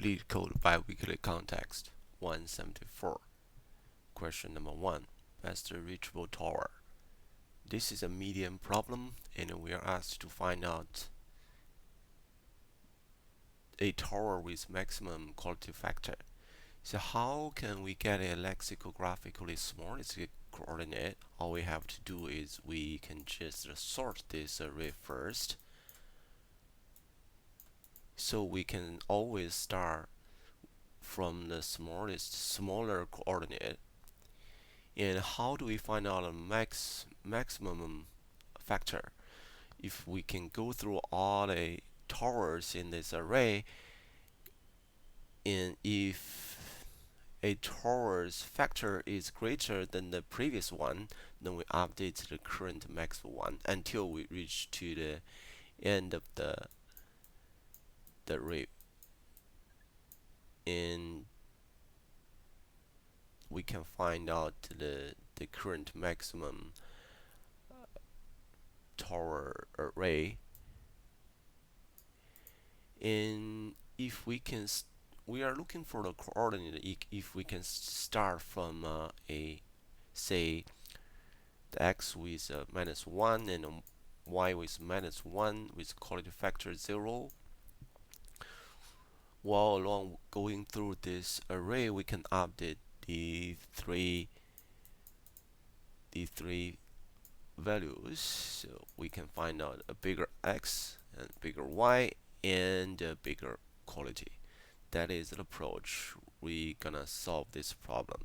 Leetcode Biweekly Context 174. Question number 1. Best reachable tower. This is a medium problem, and we are asked to find out a tower with maximum quality factor. So how can we get a lexicographically small coordinate? All we have to do is we can just sort this array first. So we can always start from the smaller coordinate. And how do we find out a maximum factor? If we can go through all the towers in this array, and if a tower's factor is greater than the previous one, then we update the current maximum one until we reach to the end of the array. And we can find out the current maximum tower array. And if we can we are looking for the coordinate if we can start from say the x with -1 and y with -1 with quality factor 0. While along going through this array, we can update the three values, so we can find out a bigger x and bigger y and a bigger quality. That is the approach we're gonna solve this problem.